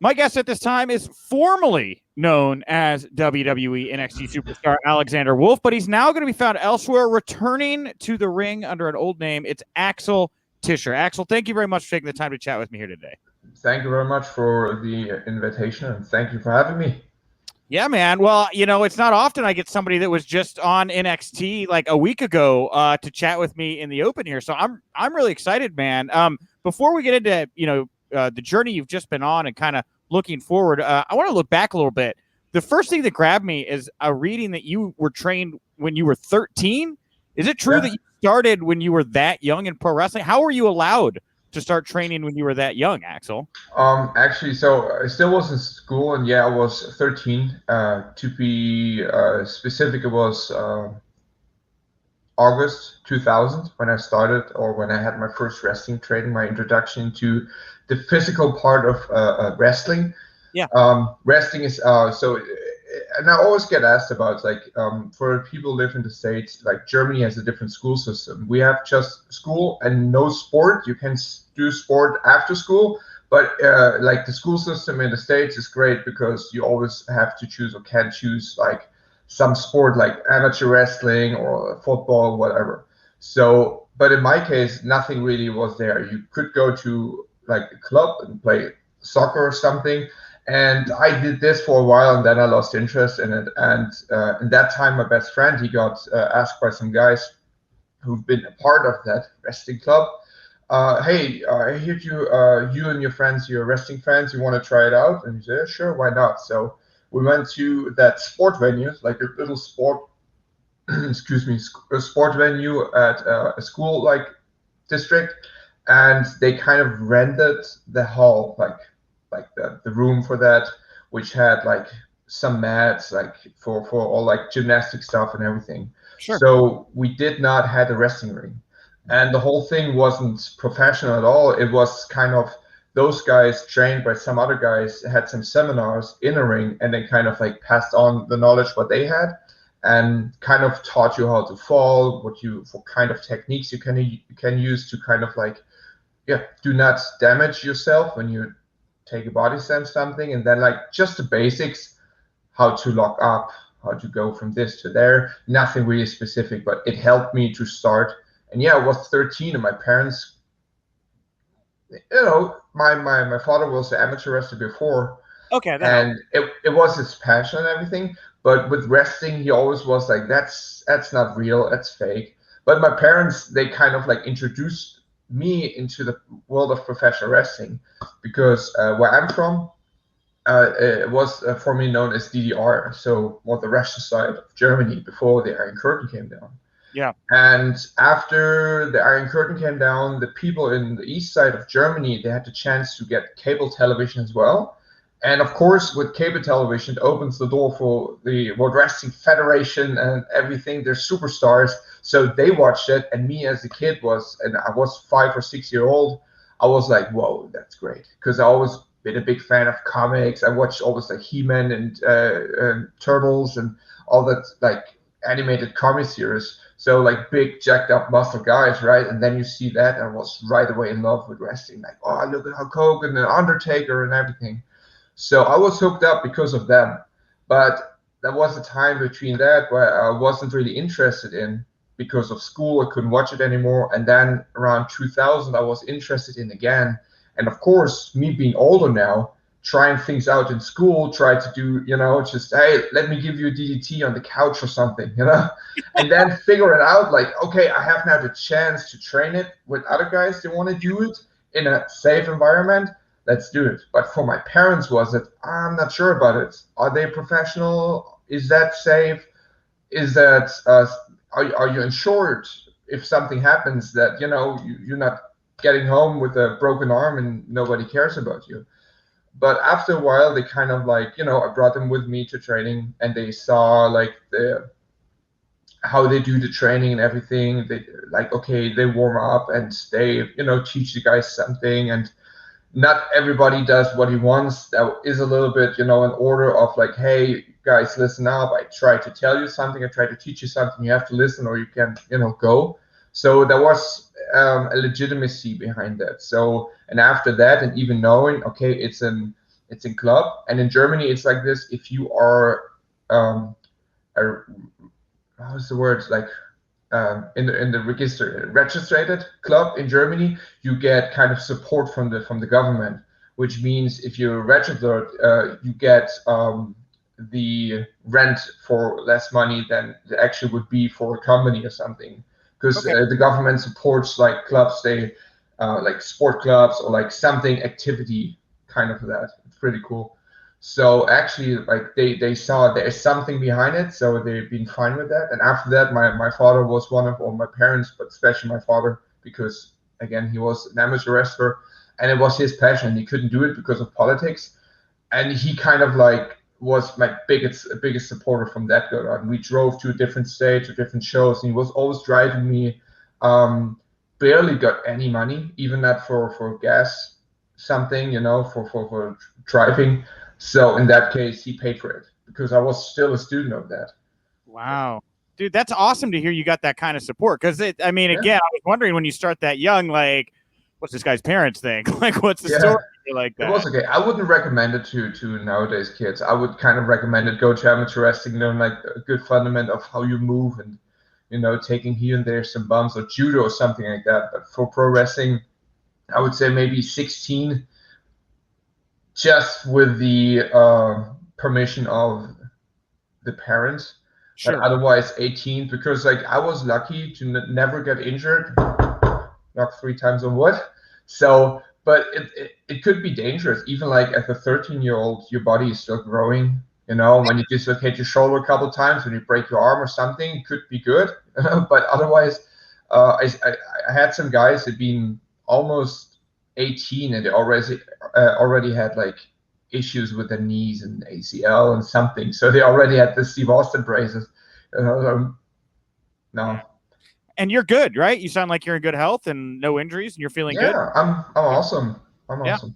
My guest at this time is formerly known as WWE NXT superstar Alexander Wolfe, but he's now going to be found elsewhere, returning to the ring under an old name. It's Axel Tischer. Axel, thank you very much for taking the time to chat with me here today. Thank you very much for the invitation, and thank you for having me. Yeah, man. Well, it's not often I get somebody that was just on NXT like a week ago to chat with me in the open here. So I'm really excited, man. Before we get into the journey you've just been on and kind of looking forward, I want to look back a little bit. The first thing that grabbed me is a reading that you were trained when you were 13. Is it true that you started when you were that young in pro wrestling? How were you allowed to start training when you were that young, Axel? Actually, so I still was in school, and I was 13. To be specific, it was August 2000 when I started, or when I had my first wrestling training, my introduction to the physical part of wrestling. Yeah. Wrestling is and I always get asked about for people who live in the States, like Germany has a different school system. We have just school and no sport. You can do sport after school, but the school system in the States is great because you always have to choose or can choose some sport like amateur wrestling or football, whatever. So, but in my case, nothing really was there. You could go to a club and play soccer or something. And I did this for a while, and then I lost interest in it. And in that time, my best friend, he got asked by some guys who've been a part of that wrestling club, hey, I heard you and your friends, you're wrestling fans, you want to try it out? And he said, yeah, sure, why not? So we went to that sport venue, like a little sport, excuse me, a sport venue at a school district, and they kind of rented the hall, the room for that, which had some mats for all gymnastic stuff and everything. Sure. So we did not have a wrestling ring, and the whole thing wasn't professional at all. It was kind of those guys trained by some other guys had some seminars in a ring, and then kind of passed on the knowledge what they had, and kind of taught you how to fall, what kind of techniques you can use to kind of do not damage yourself when you take a body slam something, and then just the basics, how to lock up, how to go from this to there. Nothing really specific, but it helped me to start. And I was 13, and my parents, my father was an amateur wrestler before. Okay. And it was his passion and everything. But with wrestling, he always was like, that's not real, that's fake. But my parents, they kind of introduced me into the world of professional wrestling, because where I'm from, it was formerly known as DDR, so the Russian side of Germany before the Iron Curtain came down. Yeah. And after the Iron Curtain came down, the people in the east side of Germany, they had the chance to get cable television as well. And of course, with cable television, it opens the door for the World Wrestling Federation and everything. They're superstars. So they watched it. And me as a kid I was 5 or 6 years old. I was like, whoa, that's great. Because I always been a big fan of comics. I watched always He-Man and Turtles and all that animated comic series. So big jacked up muscle guys, right? And then you see that, and I was right away in love with wrestling. Oh, look at Hulk Hogan and Undertaker and everything. So I was hooked up because of them. But there was a time between that where I wasn't really interested in because of school. I couldn't watch it anymore. And then around 2000, I was interested in again. And of course, me being older now, trying things out in school, try to do, just, hey, let me give you a DDT on the couch or something, and then figure it out okay, I have now the chance to train it with other guys that want to do it in a safe environment. Let's do it. But for my parents, I'm not sure about it. Are they professional? Is that safe? Is that, are you insured if something happens that, you're not getting home with a broken arm and nobody cares about you? But after a while, they kind of I brought them with me to training, and they saw how they do the training and everything. They okay, they warm up and they, teach the guys something, and not everybody does what he wants. That is a little bit, an order of hey, guys, listen up. I try to tell you something. I try to teach you something. You have to listen or you can, go. So there was a legitimacy behind that. So, and after that, and even knowing, okay, it's it's in club. And in Germany, it's like this: if you are a, how's the word, like in the registered club in Germany, you get kind of support from the government, which means if you're registered, you get the rent for less money than it actually would be for a company or something, because Okay. the government supports like clubs, they like sport clubs or like something activity kind of that. It's pretty cool. So actually, like they saw there is something behind it, so they've been fine with that. And after that, my father was one of, or my parents, but especially my father, because again he was an amateur wrestler, and it was his passion. He couldn't do it because of politics, and he kind of like was my biggest supporter from that go on. We drove to a different state, to different shows, and he was always driving me. Barely got any money, even not for gas, something, for driving. So in that case, he paid for it because I was still a student of that. Wow. Dude, that's awesome to hear you got that kind of support. Because I mean, Yeah. again, I was wondering when you start that young, like, what's this guy's parents think? Like, what's the story like It that? was okay. I wouldn't recommend it to nowadays kids. I would kind of recommend it, go to amateur wrestling, learn like a good fundament of how you move, and taking here and there some bumps, or judo or something like that. But for pro wrestling, I would say maybe 16, just with the permission of the parents. But Sure. otherwise 18, because like I was lucky to never get injured, knock 3 times on wood. So, but it could be dangerous. Even like as a 13-year-old, your body is still growing. When you dislocate your shoulder a couple of times, when you break your arm or something, it could be good. But otherwise, I had some guys that been almost 18, and they already had like issues with their knees and ACL and something. So they already had the Steve Austin braces. No. And you're good, right? You sound like you're in good health and no injuries, and you're feeling good. Yeah, I'm awesome. I'm Yeah. awesome.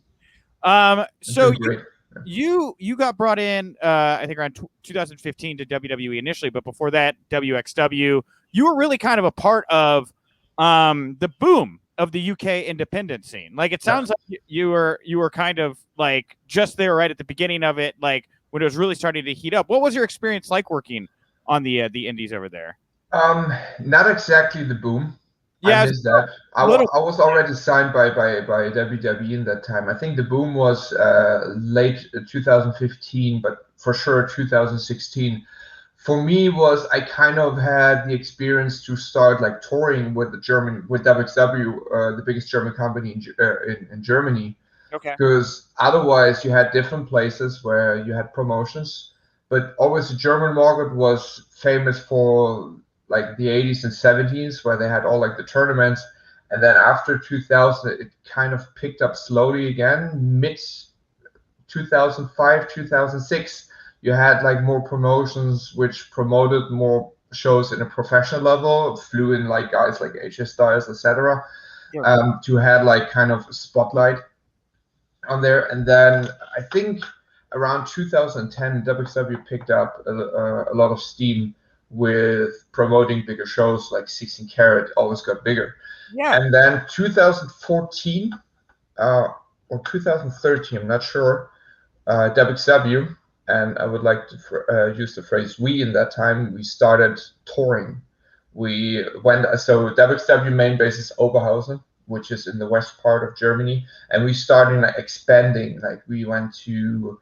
I'm So doing great. you got brought in, I think around 2015 to WWE initially, but before that, WXW. You were really kind of a part of the boom of the UK independent scene. Like it Yeah. sounds like you were kind of like just there right at the beginning of it, like when it was really starting to heat up. What was your experience like working on the indies over there? Not exactly the boom. I Yeah, missed that. I little. was already signed by WWE in that time. I think the boom was late 2015, but for sure 2016. For me, was I kind of had the experience to start like touring with WXW, the biggest German company in Germany, Okay. because otherwise you had different places where you had promotions, but always the German market was famous for like the 80s and 70s, where they had all like the tournaments. And then after 2000, it kind of picked up slowly again. Mid 2005, 2006, you had like more promotions which promoted more shows in a professional level, flew in like guys like AJ Styles, etc., Sure. to have like kind of spotlight on there. And then I think around 2010, WXW picked up a lot of steam with promoting bigger shows, like 16 Carat always got bigger. Yeah. And then 2014 or 2013, I'm not sure, WXW, and I would like to use the phrase we in that time, we started touring. We went, so WXW main base is Oberhausen, which is in the west part of Germany, and we started like expanding. Like we went to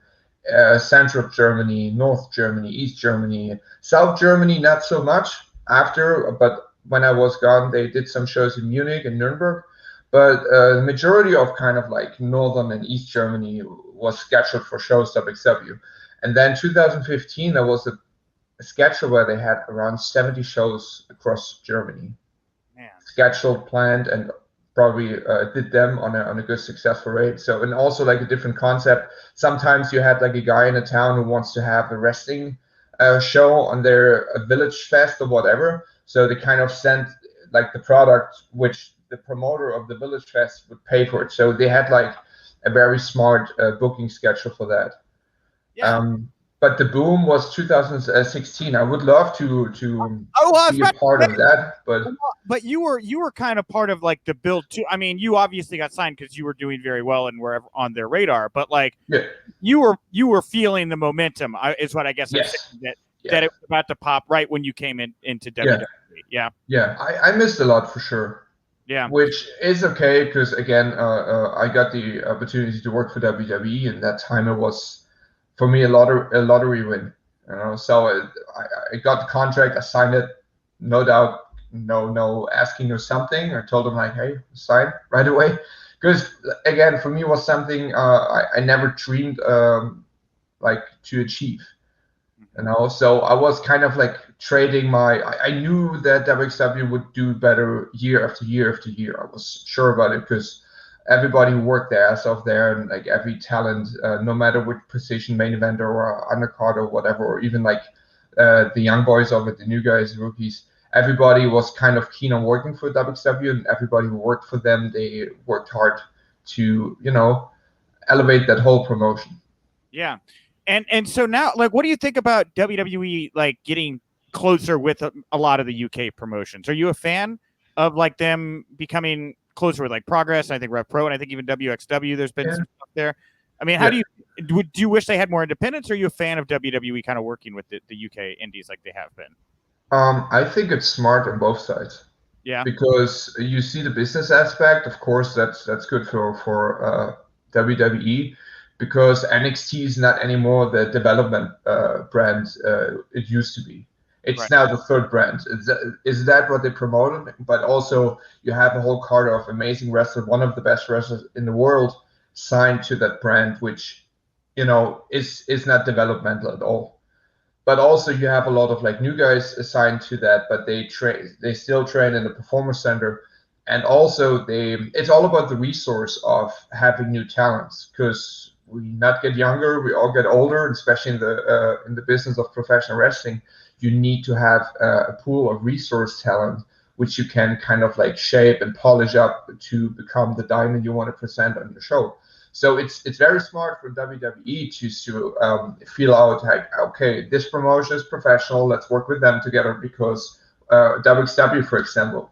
central Germany, North Germany, East Germany, South Germany, not so much after, but when I was gone, they did some shows in Munich and Nuremberg. But the majority of kind of like Northern and East Germany was scheduled for shows WXW. And then 2015, there was a schedule where they had around 70 shows across Germany, Man. scheduled, planned, and probably did them on a good successful rate. So, and also like a different concept. Sometimes you had like a guy in a town who wants to have a wrestling show on their village fest or whatever. So they kind of sent like the product which the promoter of the village fest would pay for it. So they had like a very smart booking schedule for that. Yeah. Um, but the boom was 2016. I would love to Oh, well, I was be a about part to of say, that, but but you were kind of part of like the build too. I mean, you obviously got signed because you were doing very well and were on their radar. But like yeah, you were feeling the momentum. Is what I guess I'm yes, saying, that yeah, it was about to pop right when you came into yeah, WWE. Yeah, yeah. I missed a lot for sure, yeah, which is okay because again, I got the opportunity to work for WWE, and that time it was for me a lottery win. You know, so I got the contract, I signed it, no doubt, no asking or something. I told them like, hey, sign right away, because again, for me it was something I never dreamed like to achieve. You know, so I was kind of like trading I knew that WXW would do better year after year after year. I was sure about it because everybody who worked their ass off there, and like every talent, no matter which position, main eventer or undercard or whatever, or even like the young boys of it, the new guys, rookies, everybody was kind of keen on working for WXW, and everybody who worked for them, they worked hard to, elevate that whole promotion. yeah. And so now, like, what do you think about WWE like getting closer with a lot of the UK promotions? Are you a fan of like them becoming closer with like Progress? I think Rev Pro, and I think even WXW. There's been Yeah, some stuff there. I mean, how yeah. do you wish they had more independence? Or are you a fan of WWE kind of working with the UK indies like they have been? I think it's smart on both sides, Yeah, because you see the business aspect. Of course, that's good for WWE, because NXT is not anymore the development brand it used to be. It's right. now the third brand. Is that what they promoted? But also, you have a whole card of amazing wrestlers, one of the best wrestlers in the world, signed to that brand, which is not developmental at all. But also you have a lot of like new guys assigned to that, but they still train in the performance center. And also it's all about the resource of having new talents, because we not get younger, we all get older, especially in the business of professional wrestling. You need to have a pool of resource talent which you can kind of like shape and polish up to become the diamond you want to present on your show. So it's very smart for WWE to feel out like, okay, this promotion is professional. Let's work with them together, because WXW, for example,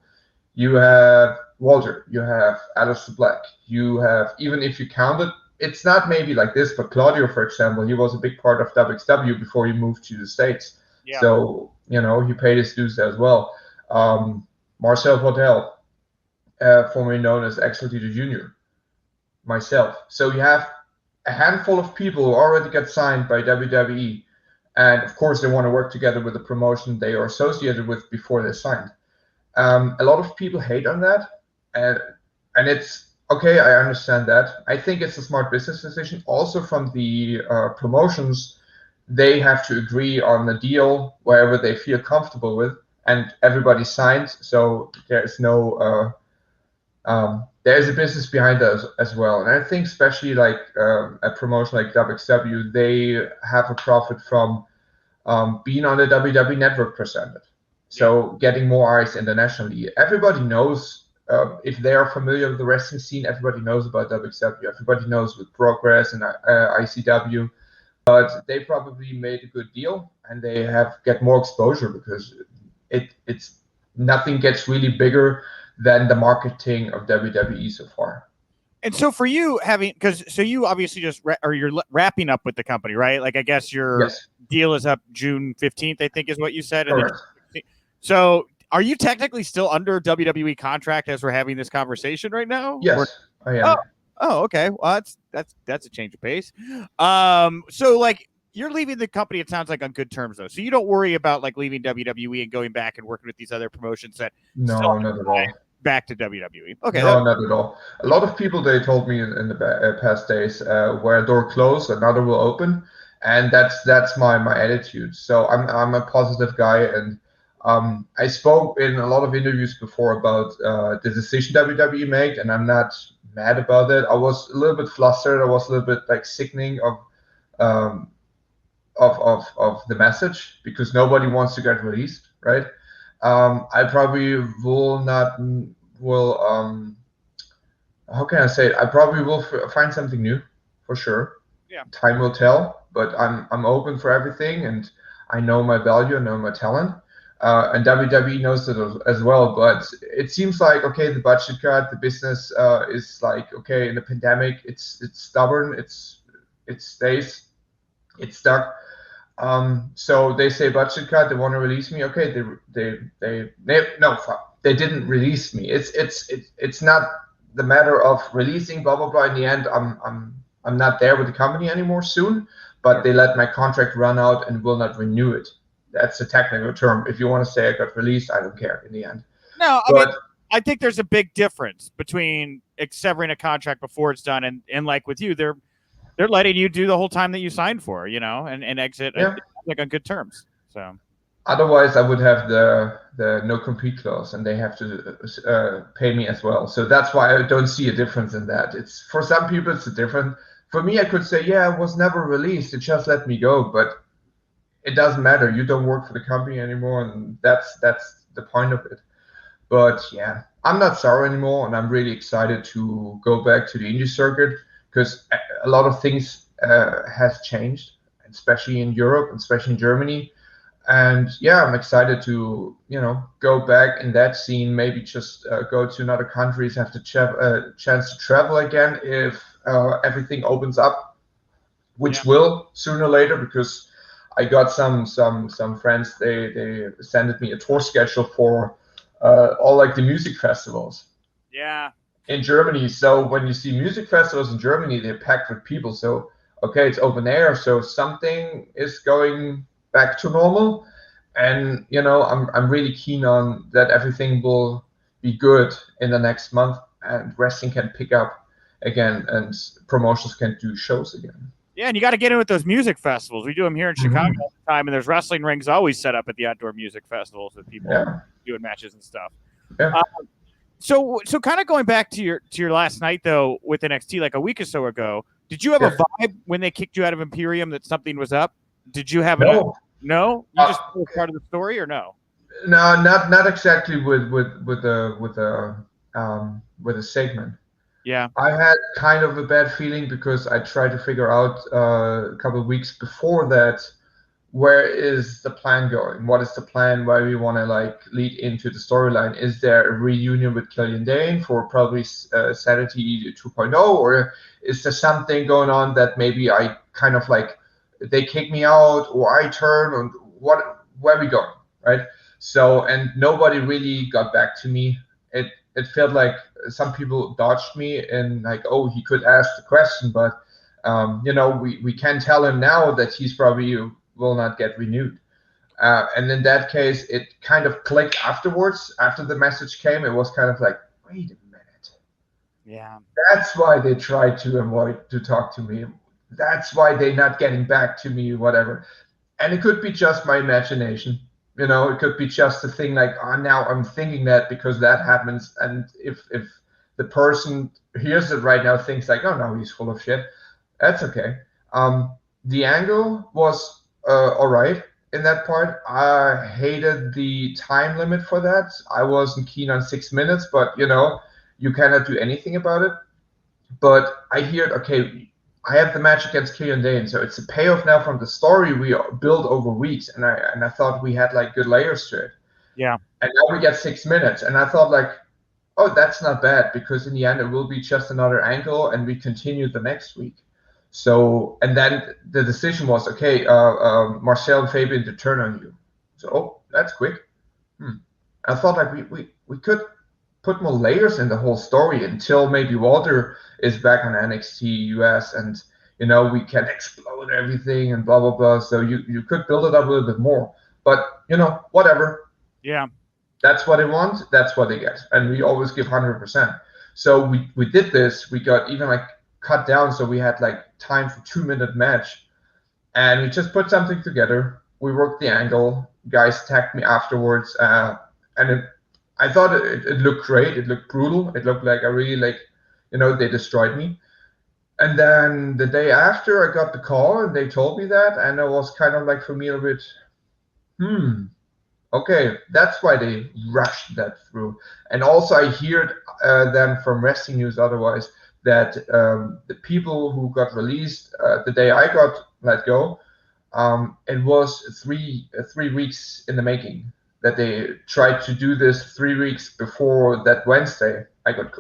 you have Walter, you have Aleister Black, you have, even if you count it, it's not maybe like this, but Claudio, for example, he was a big part of WXW before he moved to the States. Yeah, So he paid his dues as well. Marcel Potel, formerly known as Axel Tischer Jr., myself. So you have a handful of people who already get signed by WWE, and of course they want to work together with the promotion they are associated with before they're signed. A lot of people hate on that, and it's okay. I understand that. I think it's a smart business decision. Also from the promotions, they have to agree on a deal wherever they feel comfortable with, and everybody signs. So there's no there's a business behind that as well. And I think especially like a promotion like WXW, they have a profit from being on the WWE network presented. yeah, So getting more eyes internationally. Everybody knows, if they are familiar with the wrestling scene, everybody knows about WXW. Everybody knows with Progress and ICW. But they probably made a good deal, and they get more exposure, because it's nothing gets really bigger than the marketing of WWE so far. And so for you having, because so you obviously or you're wrapping up with the company, right? Like I guess your Yes, deal is up June 15th, I think is what you said. And then correct. so are you technically still under WWE contract as we're having this conversation right now? Or Yes, I oh, am. okay. Well, that's a change of pace. So like you're leaving the company, it sounds like on good terms though. So you don't worry about like leaving WWE and going back and working with these other promotions that still No, not at all. back to WWE. Okay, No, not at all. A lot of people, they told me in the past days, where a door closed, another will open, and that's my attitude. So I'm a positive guy, and I spoke in a lot of interviews before about the decision WWE made, and I'm not mad about it. I was a little bit flustered. I was a little bit like sickening um, of the message, because nobody wants to get released, right? I probably will not will how can I say it? I probably will find something new, for sure. Yeah. Time will tell, but I'm open for everything, and I know my value, I know my talent, and WWE knows it as well. But it seems like okay, the budget cut, the business is like okay in the pandemic, it's stubborn, it stays, it's stuck. So they say budget cut, they want to release me. Okay, they no fuck, they didn't release me. It's not the matter of releasing blah blah blah. In the end, I'm not there with the company anymore soon, but Sure. they let my contract run out and will not renew it. That's a technical term. If you want to say I got released, I don't care in the end. No, I mean, But I think there's a big difference between severing a contract before it's done and like with you, they're letting you do the whole time that you signed for, and exit yeah, like on good terms. So otherwise I would have the no compete clause, and they have to pay me as well. So that's why I don't see a difference in that. It's for some people it's a different. For me, I could say, yeah, it was never released. It just let me go, but it doesn't matter. You don't work for the company anymore, and that's the point of it. But yeah, I'm not sorry anymore, and I'm really excited to go back to the indie circuit because a lot of things has changed, especially in Europe, especially in Germany. And yeah, I'm excited to go back in that scene. Maybe just go to another countries, have the chance to travel again if everything opens up, yeah, which will sooner or later because I got some friends. They sent me a tour schedule for all like the music festivals yeah, in Germany. So when you see music festivals in Germany, they're packed with people. So okay, it's open air, so something is going back to normal. And I'm really keen on that everything will be good in the next month, and wrestling can pick up again, and promotions can do shows again. yeah. And you got to get in with those music festivals. We do them here in Chicago Hmm. all the time, and there's wrestling rings always set up at the outdoor music festivals with people Yeah, doing matches and stuff. yeah, Uh, so kind of going back to your last night though with NXT, like a week or so ago, did you have a yeah. vibe when they kicked you out of Imperium that something was up? Did you have an No, no? You uh, just was part of the story or no? no, not exactly with the segment. Yeah, I had kind of a bad feeling because I tried to figure out a couple of weeks before that where is the plan going? What is the plan? Why we want to like lead into the storyline? Is there a reunion with Killian Dane for probably Sanity 2.0, or is there something going on that maybe I kind of like they kick me out or I turn, or what? Where we going, right? So and nobody really got back to me. It felt like some people dodged me and like, oh, he could ask the question, but we can tell him now that he's probably will not get renewed. And in that case, it kind of clicked afterwards. After the message came, it was kind of like, wait a minute. yeah, That's why they tried to avoid to talk to me. That's why they're not getting back to me, whatever. And it could be just my imagination. It could be just a thing like, oh, now I'm thinking that because that happens. And if the person hears it right now thinks like, oh no, he's full of shit. That's okay. The angle was all right in that part. I hated the time limit for that. I wasn't keen on 6 minutes, but you cannot do anything about it. But I hear, okay, I have the match against Killian Dane, so it's a payoff now from the story we built over weeks, and I thought we had like good layers to it, yeah, and now we get 6 minutes, and I thought like, oh, that's not bad because in the end it will be just another angle, and we continue the next week. So and then the decision was okay, Marcel and Fabian to turn on you. So oh, that's quick. I thought like we could put more layers in the whole story until maybe Walter is back on NXT US, and we can explode everything and blah blah blah. So you could build it up a little bit more, but whatever. yeah, That's what they want. That's what they get, and we always give 100%. So we did this. We got even like cut down, so we had like time for 2 minute match, and we just put something together. We worked the angle. Guys tagged me afterwards, and I thought it looked great. It looked brutal. It looked like I really like, they destroyed me. And then the day after, I got the call and they told me that, and it was kind of like for me a bit, hmm, okay, that's why they rushed that through. And also, I hear them from Wrestling News otherwise that the people who got released the day I got let go, it was three weeks in the making. That they tried to do this 3 weeks before that Wednesday I got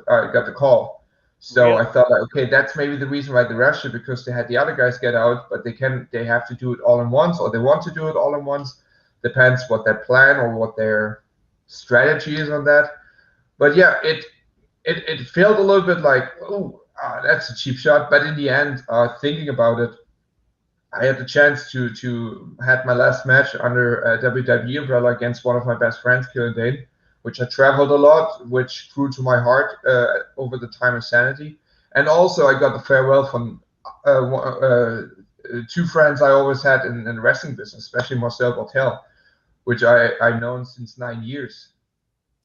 the call. So Really? I thought, like, okay, that's maybe the reason why they rushed it, because they had the other guys get out, but they have to do it all in once, or they want to do it all in once. Depends what their plan or what their strategy is on that. But yeah, it felt a little bit like, oh, that's a cheap shot. But in the end, thinking about it, I had the chance to had my last match under WWE umbrella against one of my best friends, Kieran Dane, which I traveled a lot, which grew to my heart over the time of Sanity. And also, I got the farewell from two friends I always had in the wrestling business, especially Marcel Bartel, which I've known since 9 years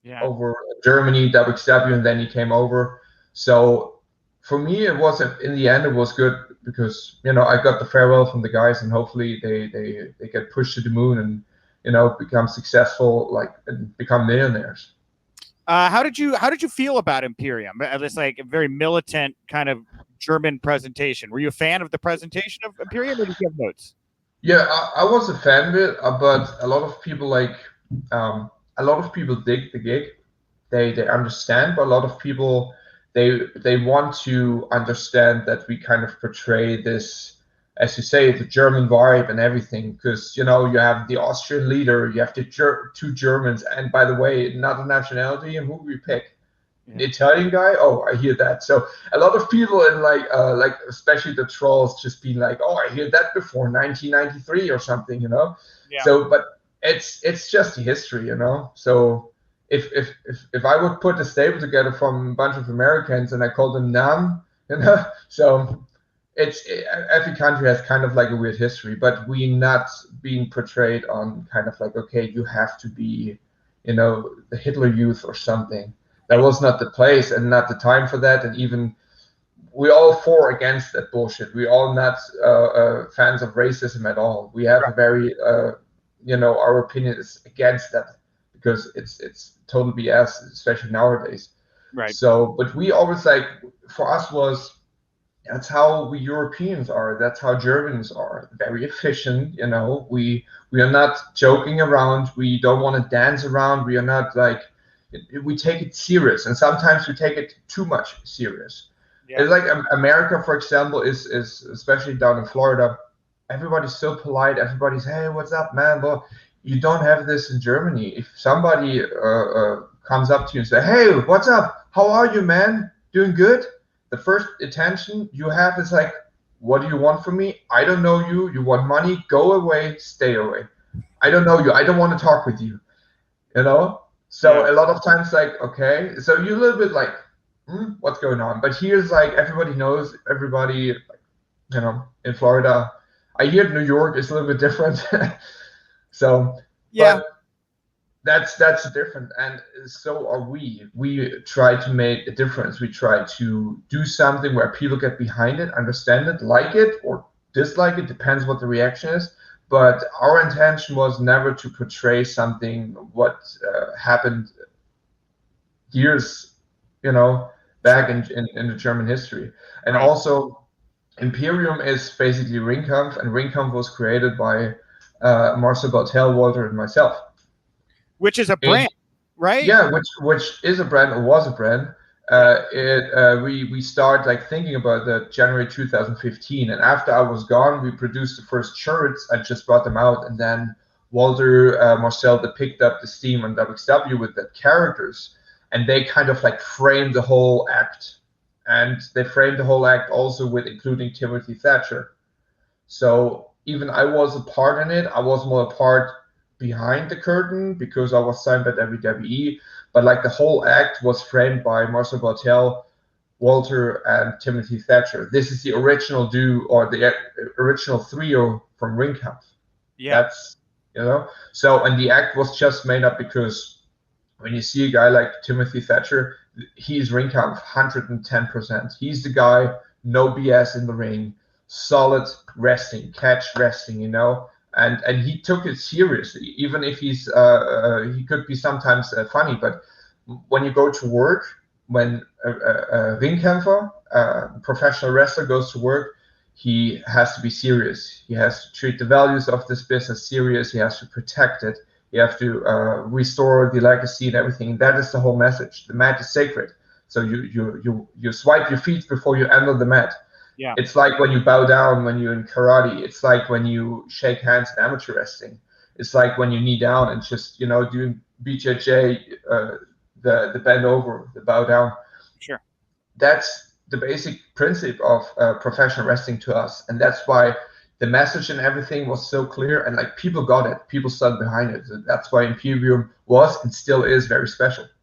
Yeah. over Germany, WXW, and then he came over. So for me, it was in the end it was good, because I got the farewell from the guys, and hopefully they get pushed to the moon and become successful, like, and become millionaires. How did you feel about Imperium? This like a very militant kind of German presentation. Were you a fan of the presentation of Imperium, or did you have notes? Yeah, I was a fan of it, but a lot of people dig the gig. They understand, but a lot of people they want to understand that we kind of portray this, as you say, the German vibe and everything, because you have the Austrian leader, you have the two Germans, and by the way, another nationality, and who we pick? An Yeah. Italian guy? Oh, I hear that. So a lot of people in like especially the trolls just being like, oh, I hear that before 1993 or something. Yeah. So, but it's just the history. So if I would put a stable together from a bunch of Americans and I call them Nam. So every country has kind of like a weird history, but we not being portrayed on kind of like, okay, you have to be, the Hitler Youth or something. That was not the place and not the time for that. And even we all for against that bullshit. We all not fans of racism at all. We have a very, our opinion is against that, because it's total BS, especially nowadays. Right. So, but we always like, for us was, that's how we Europeans are. That's how Germans are. Very efficient. We are not joking around. We don't want to dance around. We are not like, we take it serious, and sometimes we take it too much serious. Yeah. It's like America, for example, is especially down in Florida. Everybody's so polite. Everybody's, hey, what's up, man? But you don't have this in Germany. If somebody comes up to you and say, hey, what's up? How are you, man? Doing good? The first attention you have is like, what do you want from me? I don't know you. You want money? Go away. Stay away. I don't know you. I don't want to talk with you. So Yeah. a lot of times, like, okay, so you're a little bit like, what's going on? But here's like, everybody knows everybody, in Florida. I hear New York is a little bit different. So, Yeah. but that's different, and so are we try to make a difference. We try to do something where people get behind it, understand it, like it or dislike it, depends what the reaction is. But our intention was never to portray something what happened years back Sure. in the German history. And Right. also, Imperium is basically Ringkampf, and Ringkampf was created by Marcel Bartel, Walter, and myself. Which is a brand, right? Yeah, which is a brand, or was a brand. Yeah. We start like thinking about that January 2015, and after I was gone, we produced the first shirts. I just brought them out, and then Walter, Marcel, they picked up the steam on WXW with the characters, and they kind of like framed the whole act, and they framed the whole act also with including Timothy Thatcher. So even I was a part in it. I was more a part behind the curtain because I was signed by WWE. But like the whole act was framed by Marcel Bartel, Walter, and Timothy Thatcher. This is the original the original trio from Ringkampf. Yeah. That's So, and the act was just made up because when you see a guy like Timothy Thatcher, he's Ringkampf 110%. He's the guy, no BS in the ring, solid wrestling, catch wrestling. And he took it seriously, even if he could be sometimes funny. But when you go to work, when a ringkämpfer, a professional wrestler, goes to work, he has to be serious. He has to treat the values of this business serious. He has to protect it. You have to restore the legacy and everything. That is the whole message. The mat is sacred. So you swipe your feet before you enter the mat. Yeah. It's like when you bow down when you're in karate. It's like when you shake hands in amateur wrestling. It's like when you knee down and just doing BJJ, the bend over, the bow down. Sure. That's the basic principle of professional wrestling to us, and that's why the message and everything was so clear, and like people got it, people stood behind it. So that's why Imperium was and still is very special.